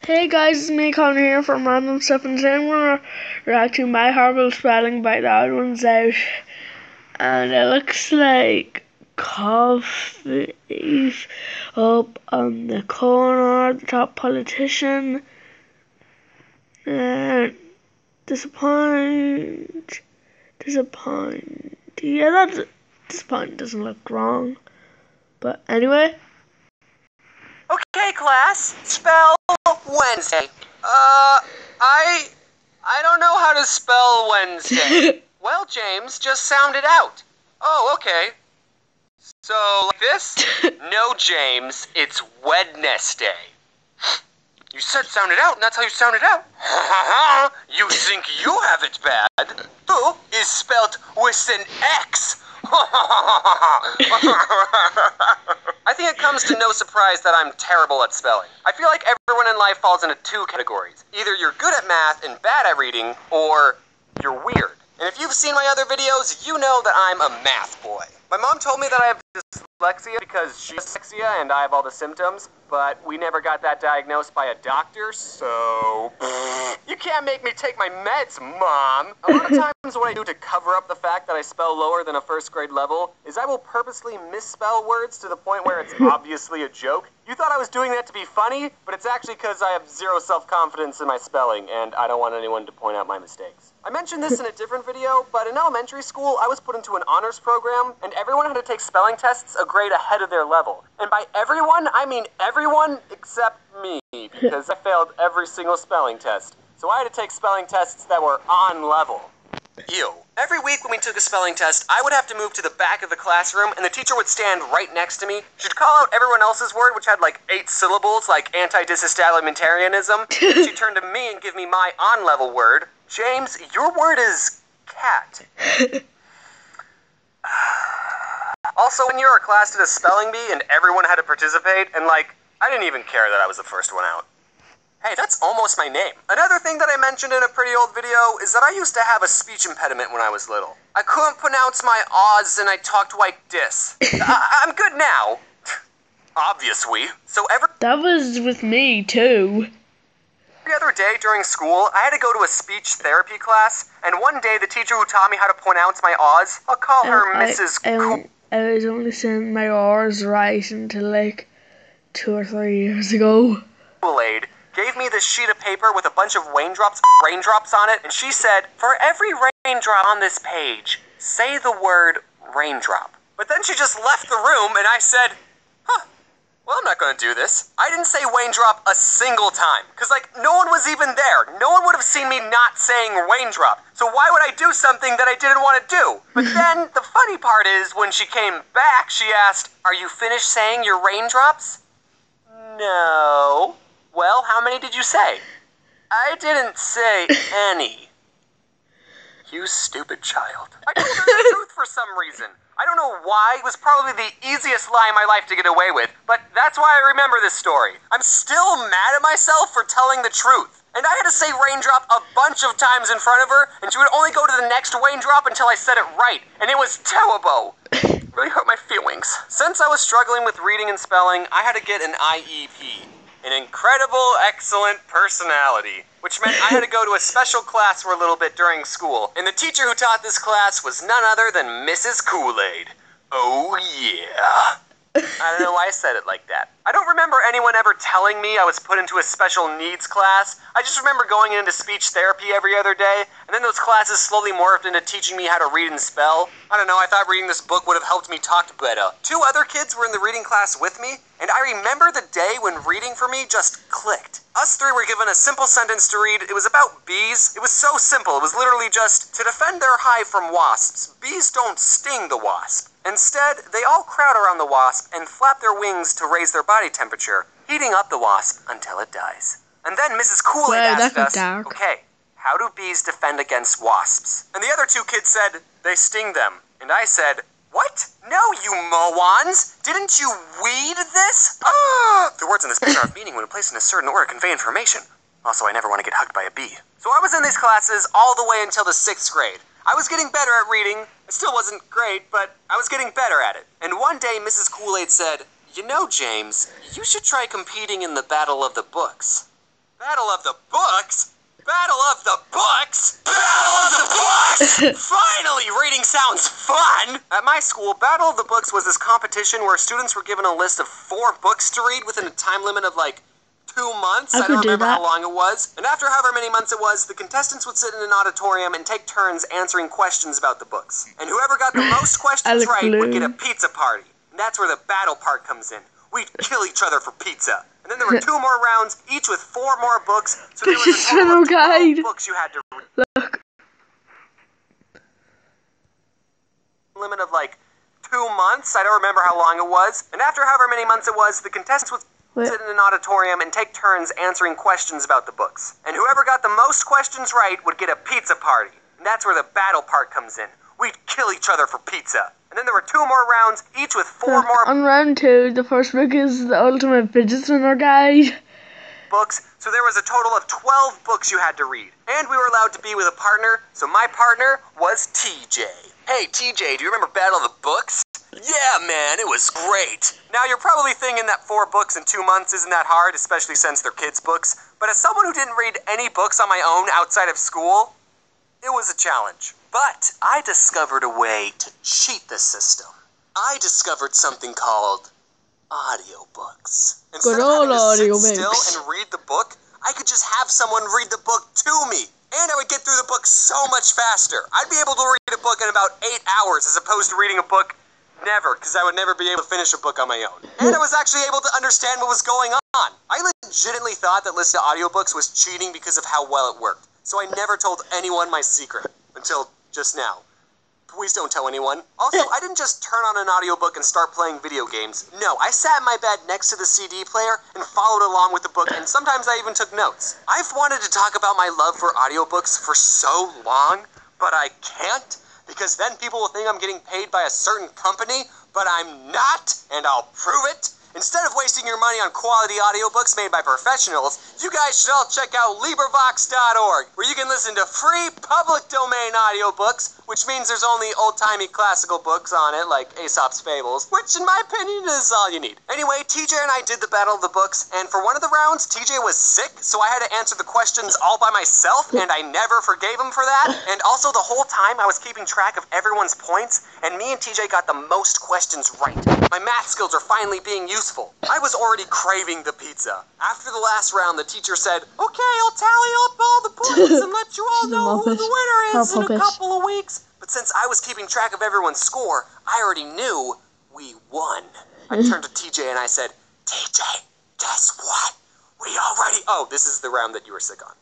Hey guys, it's me Connor here from Random Stuff, and today I'm going to react to My Horrible Spelling by The Odd Ones Out. And it looks like coffee's up on the corner, the top politician, and disappoint. Yeah, that's disappoint doesn't look wrong. But anyway. Okay, class, spell Wednesday. I don't know how to spell Wednesday. Well, James, just sound it out. Oh, okay. So, like this? No, James, it's Wednesday. You said sound it out, and that's how you sound it out. You think you have it bad? Who is spelled with an X? I think it comes to no surprise that I'm terrible at spelling. I feel like everyone in life falls into two categories. Either you're good at math and bad at reading, or you're weird. And if you've seen my other videos, you know that I'm a math boy. My mom told me that I have dyslexia because she's dyslexia and I have all the symptoms, but we never got that diagnosed by a doctor, so... You can't make me take my meds, Mom! A lot of times what I do to cover up the fact that I spell lower than a first grade level is I will purposely misspell words to the point where it's obviously a joke. You thought I was doing that to be funny, but it's actually because I have zero self-confidence in my spelling, and I don't want anyone to point out my mistakes. I mentioned this in a different video, but in elementary school, I was put into an honors program, and everyone had to take spelling tests a grade ahead of their level. And by everyone, I mean everyone except me, because I failed every single spelling test. So I had to take spelling tests that were on level. Ew. Every week when we took a spelling test, I would have to move to the back of the classroom, and the teacher would stand right next to me. She'd call out everyone else's word, which had like 8 syllables, like anti-disestablishmentarianism. She'd turn to me and give me my on-level word. James, your word is cat. Also, when your class did a spelling bee and everyone had to participate, and like, I didn't even care that I was the first one out. Hey, that's almost my name. Another thing that I mentioned in a pretty old video is that I used to have a speech impediment when I was little. I couldn't pronounce my O's and I talked like this. I'm good now. Obviously. So That was with me too. Every other day during school, I had to go to a speech therapy class, and one day the teacher who taught me how to pronounce my O's, I'll call her Mrs. I was only saying my R's right until like 2 or 3 years ago. Kool-Aid gave me this sheet of paper with a bunch of raindrops on it, and she said, for every raindrop on this page, say the word raindrop. But then she just left the room, and I said, well, I'm not going to do this. I didn't say raindrop a single time, because, like, no one was even there. No one would have seen me not saying raindrop. So why would I do something that I didn't want to do? But then, the funny part is, when she came back, she asked, are you finished saying your raindrops? No. Well, how many did you say? I didn't say any. You stupid child. I told her the truth for some reason. I don't know why. It was probably the easiest lie in my life to get away with, but that's why I remember this story. I'm still mad at myself for telling the truth. And I had to say raindrop a bunch of times in front of her, and she would only go to the next raindrop until I said it right. And it was terrible. Really hurt my feelings. Since I was struggling with reading and spelling, I had to get an IEP. An incredible, excellent personality, which meant I had to go to a special class for a little bit during school. And the teacher who taught this class was none other than Mrs. Kool-Aid. Oh yeah. I don't know why I said it like that. I don't remember anyone ever telling me I was put into a special needs class. I just remember going into speech therapy every other day, and then those classes slowly morphed into teaching me how to read and spell. I don't know, I thought reading this book would have helped me talk better. 2 other kids were in the reading class with me, and I remember the day when reading for me just clicked. Us 3 were given a simple sentence to read. It was about bees. It was so simple. It was literally just, to defend their hive from wasps, bees don't sting the wasp. Instead, they all crowd around the wasp and flap their wings to raise their body temperature, heating up the wasp until it dies. And then Mrs. Kool-Aid asked us, okay, how do bees defend against wasps? And the other 2 kids said, they sting them. And I said, what? No, you morons! Didn't you read this? The words in this page are of meaning when placed in a certain order convey information. Also, I never want to get hugged by a bee. So I was in these classes all the way until the 6th grade. I was getting better at reading. It still wasn't great, but I was getting better at it. And one day, Mrs. Kool-Aid said, you know, James, you should try competing in the Battle of the Books. Battle of the Books? Battle of the Books? Battle of the Books! Finally, reading sounds fun! At my school, Battle of the Books was this competition where students were given a list of 4 books to read within a time limit of like 2 months. I don't remember how long it was. And after however many months it was, the contestants would sit in an auditorium and take turns answering questions about the books. And whoever got the most questions right would get a pizza party. And that's where the battle part comes in. We'd kill each other for pizza. And then there were 2 more rounds, each with 4 more books. So there was a total of 12 books you had to read. Look. Limit of like 2 months. I don't remember how long it was. And after however many months it was, the contestants would sit in an auditorium and take turns answering questions about the books. And whoever got the most questions right would get a pizza party. And that's where the battle part comes in. We'd kill each other for pizza. And then there were 2 more rounds, each with 4 more On round 2, the first book is the Ultimate Fidget Spinner Guide. books, so there was a total of 12 books you had to read. And we were allowed to be with a partner, so my partner was TJ. Hey TJ, do you remember Battle of the Books? Yeah man, it was great. Now you're probably thinking that 4 books in 2 months isn't that hard, especially since they're kids' books. But as someone who didn't read any books on my own outside of school, it was a challenge. But I discovered a way to cheat the system. I discovered something called audiobooks. Instead of having to sit still and read the book, I could just have someone read the book to me. And I would get through the book so much faster. I'd be able to read a book in about 8 hours as opposed to reading a book never, because I would never be able to finish a book on my own. And I was actually able to understand what was going on. I legitimately thought that listening to audiobooks was cheating because of how well it worked. So I never told anyone my secret until just now. Please don't tell anyone. Also, I didn't just turn on an audiobook and start playing video games. No, I sat in my bed next to the CD player and followed along with the book, and sometimes I even took notes. I've wanted to talk about my love for audiobooks for so long, but I can't, because then people will think I'm getting paid by a certain company, but I'm not, and I'll prove it. Instead of wasting your money on quality audiobooks made by professionals, you guys should all check out LibriVox.org, where you can listen to free public domain audiobooks, which means there's only old-timey classical books on it, like Aesop's Fables, which in my opinion is all you need. Anyway, TJ and I did the Battle of the Books, and for one of the rounds, TJ was sick, so I had to answer the questions all by myself, and I never forgave him for that. And also the whole time I was keeping track of everyone's points, and me and TJ got the most questions right. My math skills are finally being useful. I was already craving the pizza. After the last round, the teacher said, "Okay, I'll tally up all the points and let you all know who the winner is in a couple of weeks." But since I was keeping track of everyone's score, I already knew we won. I turned to TJ and I said, "TJ, guess what? We already..." Oh, this is the round that you were sick on.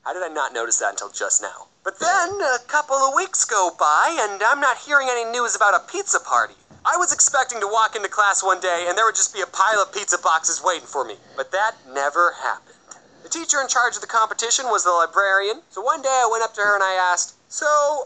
How did I not notice that until just now? But then, a couple of weeks go by, and I'm not hearing any news about a pizza party. I was expecting to walk into class one day, and there would just be a pile of pizza boxes waiting for me. But that never happened. The teacher in charge of the competition was the librarian, so one day I went up to her and I asked, "So,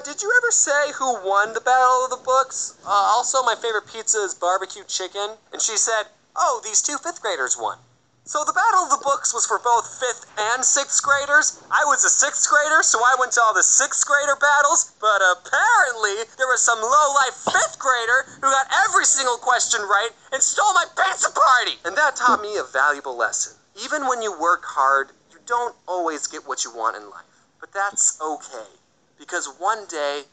did you ever say who won the Battle of the Books? Also, my favorite pizza is barbecue chicken." And she said, "Oh, these 2 5th graders won." So the Battle of the Books was for both 5th and 6th graders. I was a 6th grader, so I went to all the 6th grader battles, but apparently there was some low-life 5th grader who got every single question right and stole my pizza party! And that taught me a valuable lesson. Even when you work hard, you don't always get what you want in life. But that's okay, because one day,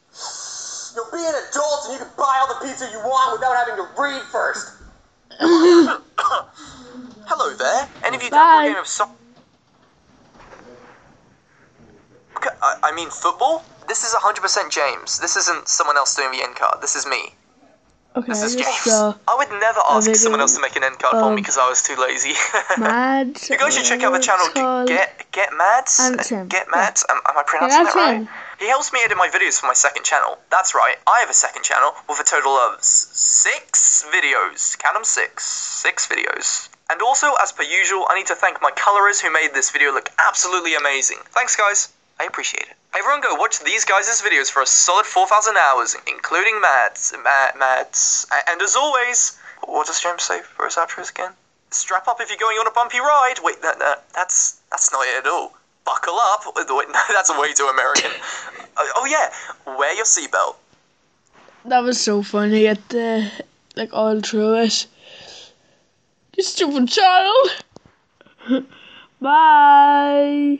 you'll be an adult and you can buy all the pizza you want without having to read first. Hello there. Any of you down for a game of soccer? I mean football? This is 100% James. This isn't someone else doing the end card. This is me. Okay, This is James. I would never ask someone else to make an end card for me because I was too lazy. Mads. You guys should check out the channel Get Mads. Get Mads. Am I pronouncing that right? He helps me edit my videos for my second channel. That's right, I have a second channel with a total of 6 videos. Count them, 6. 6 videos. And also, as per usual, I need to thank my colorers who made this video look absolutely amazing. Thanks, guys. I appreciate it. Hey, everyone, go watch these guys' videos for a solid 4,000 hours, including Mads. And as always, what does James say for his outros again? Strap up if you're going on a bumpy ride. Wait, that's not it at all. Buckle up. Wait, no, that's way too American. Oh yeah, wear your seatbelt. That was so funny at the, all through it. You stupid child. Bye.